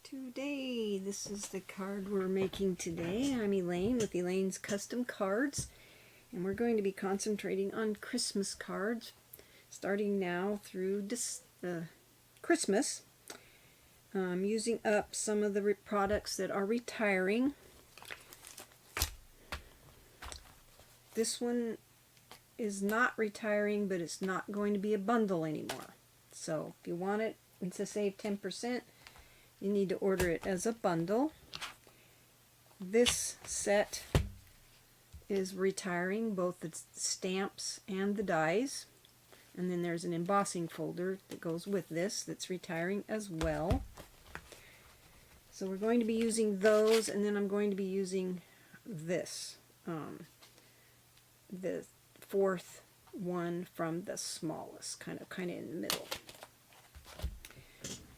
Today, this is the card we're making today. I'm Elaine with Elaine's Custom Cards, and we're going to be concentrating on Christmas cards starting now through Christmas. I'm using up some of the products that are retiring. This one is not retiring, but it's not going to be a bundle anymore. So if you want it and to save 10%, you need to order it as a bundle. This set is retiring, both the stamps and the dies. And then there's an embossing folder that goes with this that's retiring as well. So we're going to be using those, and then I'm going to be using this, the fourth one from the smallest, kind of in the middle.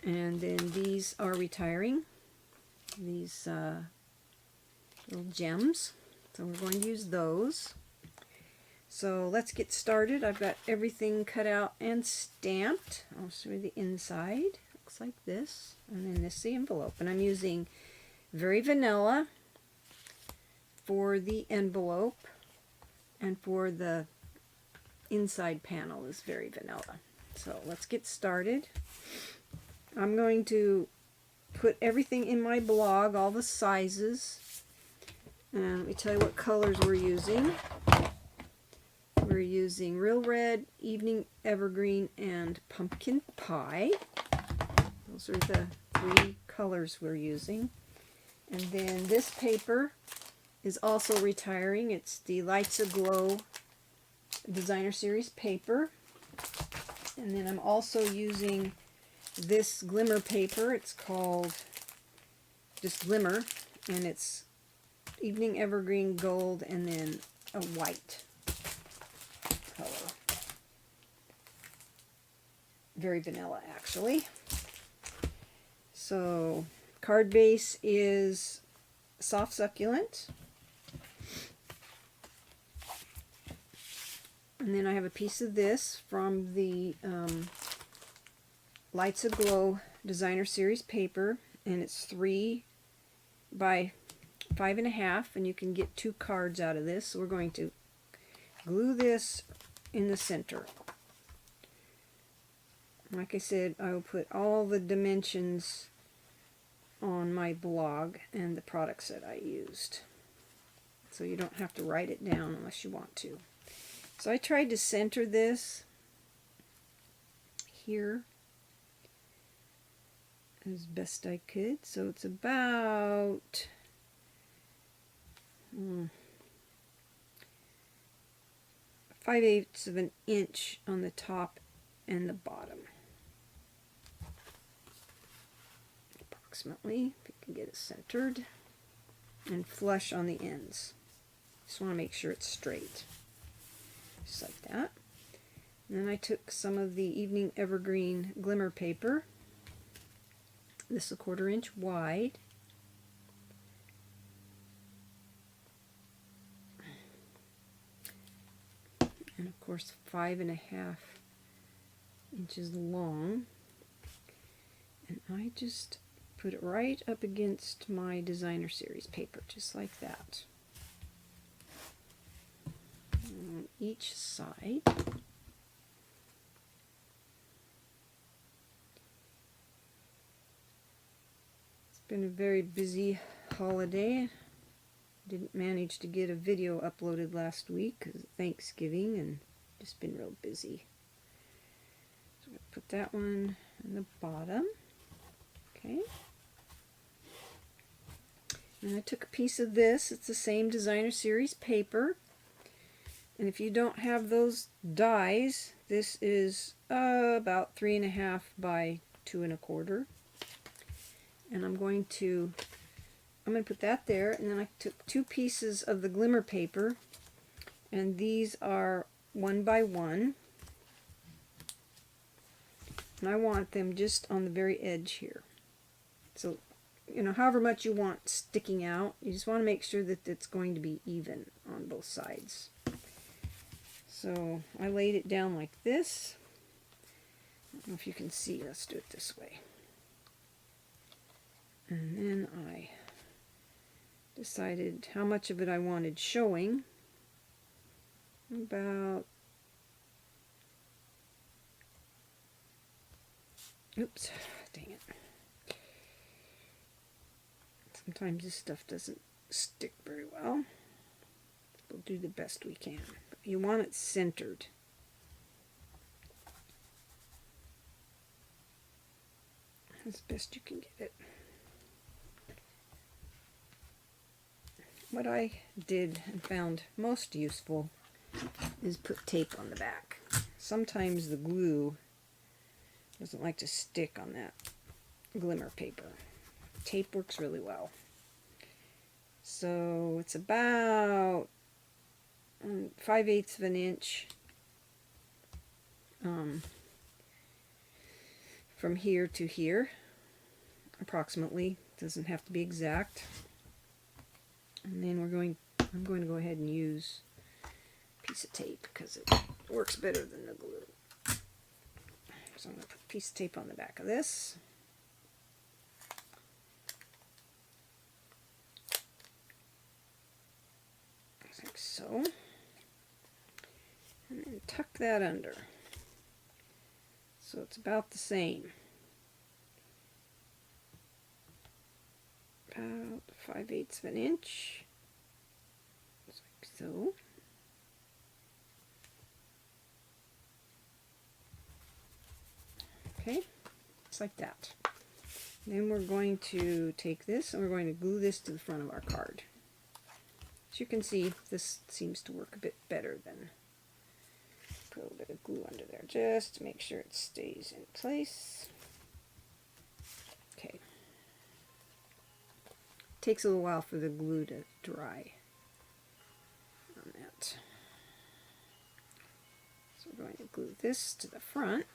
And then these are retiring, these little gems. So we're going to use those. So let's get started. I've got everything cut out and stamped. I'll show you the inside. Looks like this. And then this is the envelope. And I'm using Very Vanilla for the envelope, and for the inside panel is Very Vanilla. So let's get started. I'm going to put everything in my blog, all the sizes. And let me tell you what colors we're using. We're using Real Red, Evening Evergreen, and Pumpkin Pie. Those are the three colors we're using. And then this paper is also retiring. It's the Lights Aglow Designer Series paper. And then I'm also using this glimmer paper. It's called just Glimmer, and it's Evening Evergreen Gold and then a white color. Very vanilla, actually. So card base is Soft Succulent. And then I have a piece of this from the Lights Aglow Designer Series paper, and it's 3 by 5.5, and you can get 2 cards out of this. So we're going to glue this in the center. Like I said, I will put all the dimensions on my blog and the products that I used, so you don't have to write it down unless you want to. So I tried to center this here as best I could. So it's about 5/8 of an inch on the top and the bottom. Approximately, if you can get it centered, and flush on the ends. Just want to make sure it's straight. Just like that. And then I took some of the Evening Evergreen glimmer paper. This is 1/4 inch wide. And of course 5.5 inches long. And I just put it right up against my Designer Series paper, just like that. On each side. It's been a very busy holiday. Didn't manage to get a video uploaded last week because of Thanksgiving, and just been real busy. So I'm going to put that one in the bottom. Okay. And I took a piece of this. It's the same Designer Series paper. And if you don't have those dies, this is about 3.5 by 2.25. And I'm going to put that there, and then I took 2 pieces of the glimmer paper, and these are 1 by 1. And I want them just on the very edge here. So, you know, however much you want sticking out, you just want to make sure that it's going to be even on both sides. So I laid it down like this. I don't know if you can see. Let's do it this way. And then I decided how much of it I wanted showing. About, oops, dang it. Sometimes this stuff doesn't stick very well. We'll do the best we can. But you want it centered. As best you can get it. What I did and found most useful is put tape on the back. Sometimes the glue doesn't like to stick on that glimmer paper. Tape works really well. So it's about 5/8 of an inch from here to here, approximately. Doesn't have to be exact. And then I'm going to go ahead and use a piece of tape because it works better than the glue. So I'm going to put a piece of tape on the back of this. Like so. And then tuck that under. So it's about the same. About 5/8 of an inch. Just like so. Okay, just like that. Then we're going to take this and we're going to glue this to the front of our card. As you can see, this seems to work a bit better than put a little bit of glue under there just to make sure it stays in place. Okay. Takes a little while for the glue to dry on that. So we're going to glue this to the front.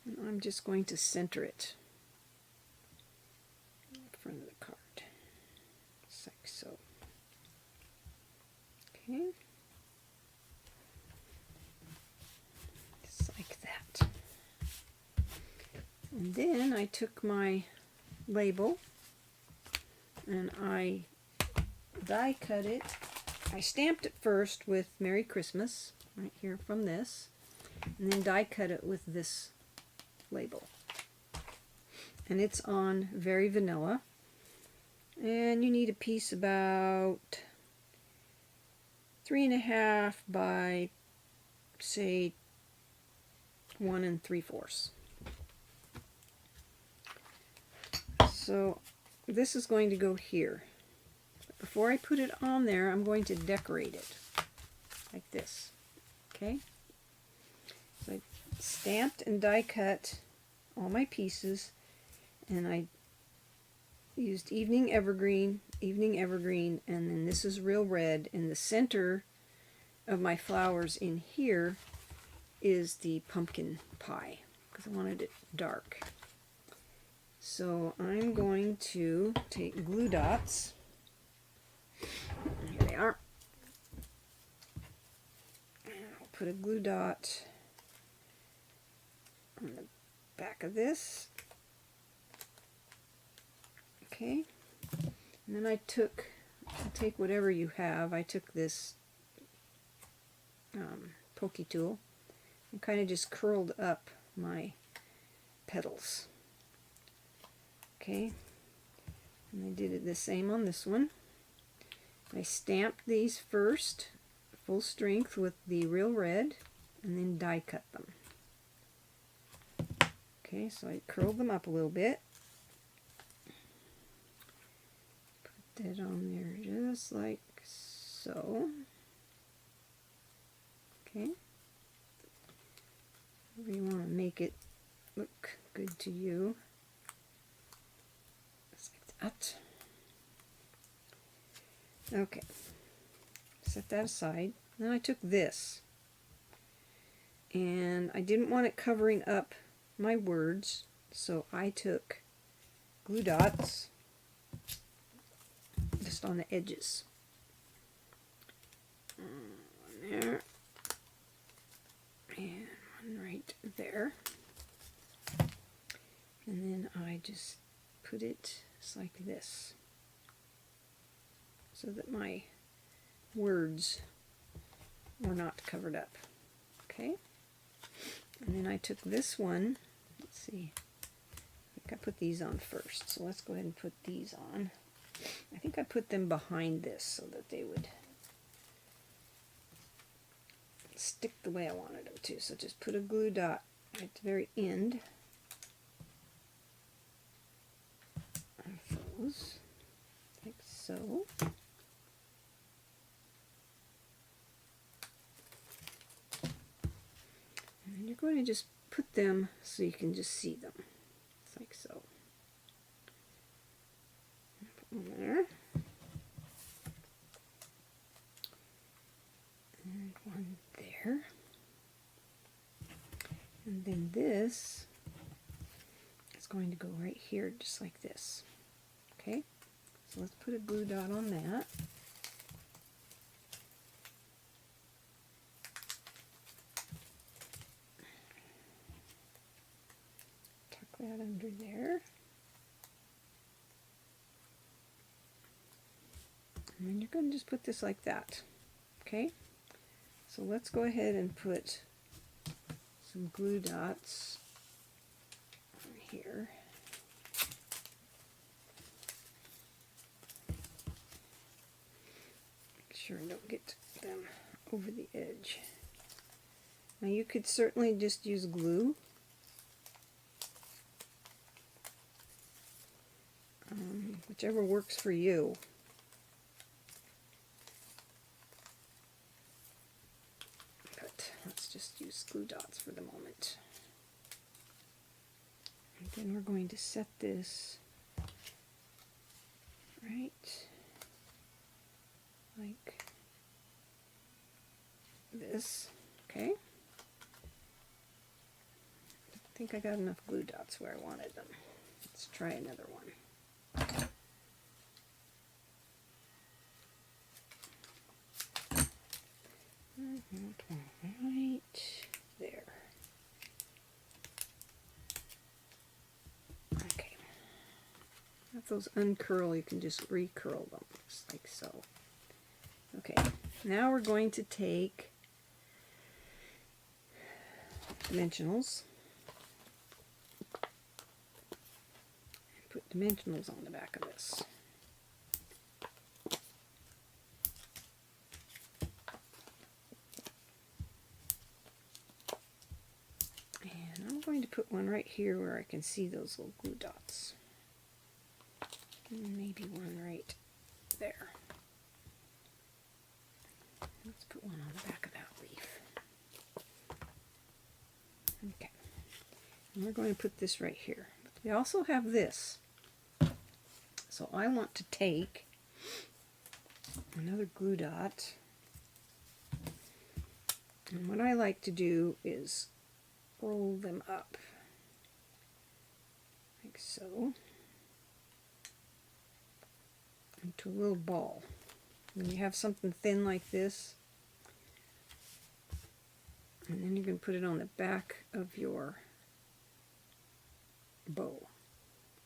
And I'm just going to center it in front of the card. Just like so. Okay. Just like that. And then I took my label and I die cut it. I stamped it first with Merry Christmas, right here from this, and then die cut it with this label. And it's on Very Vanilla. And you need a piece about 3.5 by, say, 1 3/4. So this is going to go here. But before I put it on there, I'm going to decorate it like this. Okay? So I stamped and die cut all my pieces, and I used Evening Evergreen, and then this is Real Red, and the center of my flowers in here is the pumpkin pie, because I wanted it dark. So I'm going to take glue dots. Here they are. And I'll put a glue dot on the back of this. Okay. And then I'll take whatever you have. I took this pokey tool and kind of just curled up my petals. Okay, and I did it the same on this one. I stamped these first, full strength with the Real Red, and then die cut them. Okay, so I curled them up a little bit. Put that on there just like so. Okay. However you want to make it look good to you. That. Okay, set that aside. Then I took this, and I didn't want it covering up my words, so I took glue dots just on the edges. One there, and one right there. And then I just put it just like this so that my words were not covered up. Okay? And then I took this one, let's see, I think I put these on first, so let's go ahead and put these on. I think I put them behind this so that they would stick the way I wanted them to. So just put a glue dot right at the very end of those, like so. And then you're going to just put them so you can just see them. It's like so. Put one there. And one there. And then this is going to go right here just like this. Okay? So let's put a glue dot on that. Tuck that under there. And then you're going to just put this like that. Okay? So let's go ahead and put some glue dots on here. Make sure I don't get them over the edge. Now you could certainly just use glue. Whichever works for you. Let's just use glue dots for the moment. And then we're going to set this right like this. Okay. I think I got enough glue dots where I wanted them. Let's try another one. Right there. Okay. If those uncurl, you can just recurl them, just like so. Okay, now we're going to take dimensionals and put dimensionals on the back of this. I'm going to put one right here where I can see those little glue dots. And maybe one right there. Let's put one on the back of that leaf. Okay. And we're going to put this right here. But we also have this. So I want to take another glue dot. And what I like to do is roll them up like so into a little ball. When you have something thin like this, and then you can put it on the back of your bow.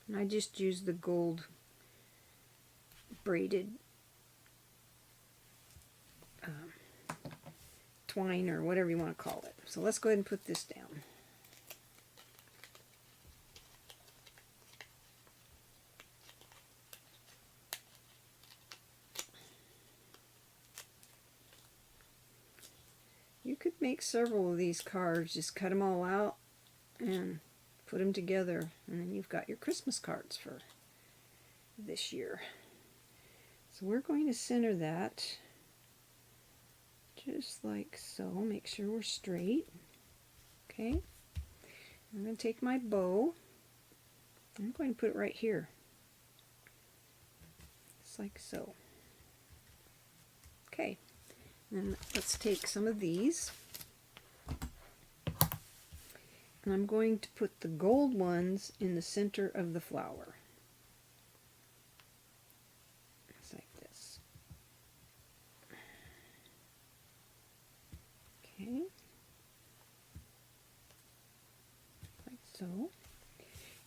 And I just use the gold braided twine or whatever you want to call it. So let's go ahead and put this down. You could make several of these cards, just cut them all out and put them together, and then you've got your Christmas cards for this year. So we're going to center that just like so. Make sure we're straight. Okay. I'm going to take my bow. I'm going to put it right here. Just like so. Okay. And let's take some of these. And I'm going to put the gold ones in the center of the flower. Just like this. Okay. Like so.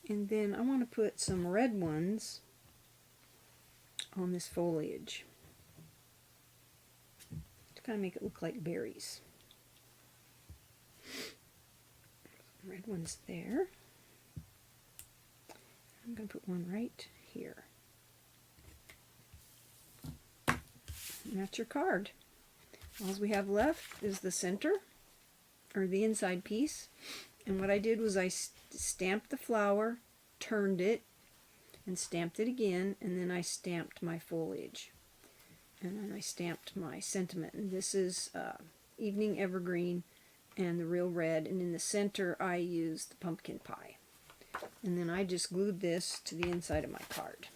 And then I want to put some red ones on this foliage to kind of make it look like berries. Red ones there. I'm going to put one right here. And that's your card. All we have left is the center, or the inside piece. And what I did was I stamped the flower, turned it, and stamped it again, and then I stamped my foliage. And then I stamped my sentiment. And this is Evening Evergreen and the Real Red. And in the center I used the pumpkin pie. And then I just glued this to the inside of my card.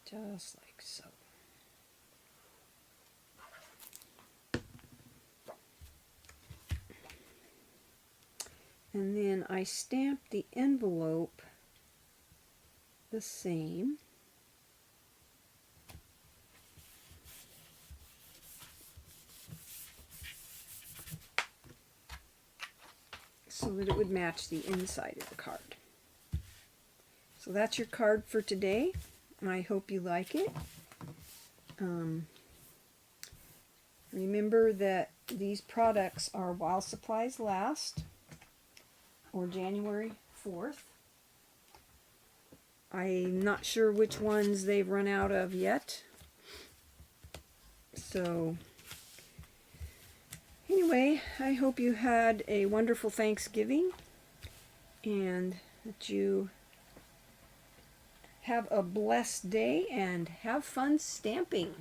Just like so. And then I stamped the envelope the same. So that it would match the inside of the card. So that's your card for today. I hope you like it. Remember that these products are while supplies last, or January 4th. I'm not sure which ones they've run out of yet. So anyway, I hope you had a wonderful Thanksgiving and that you have a blessed day and have fun stamping.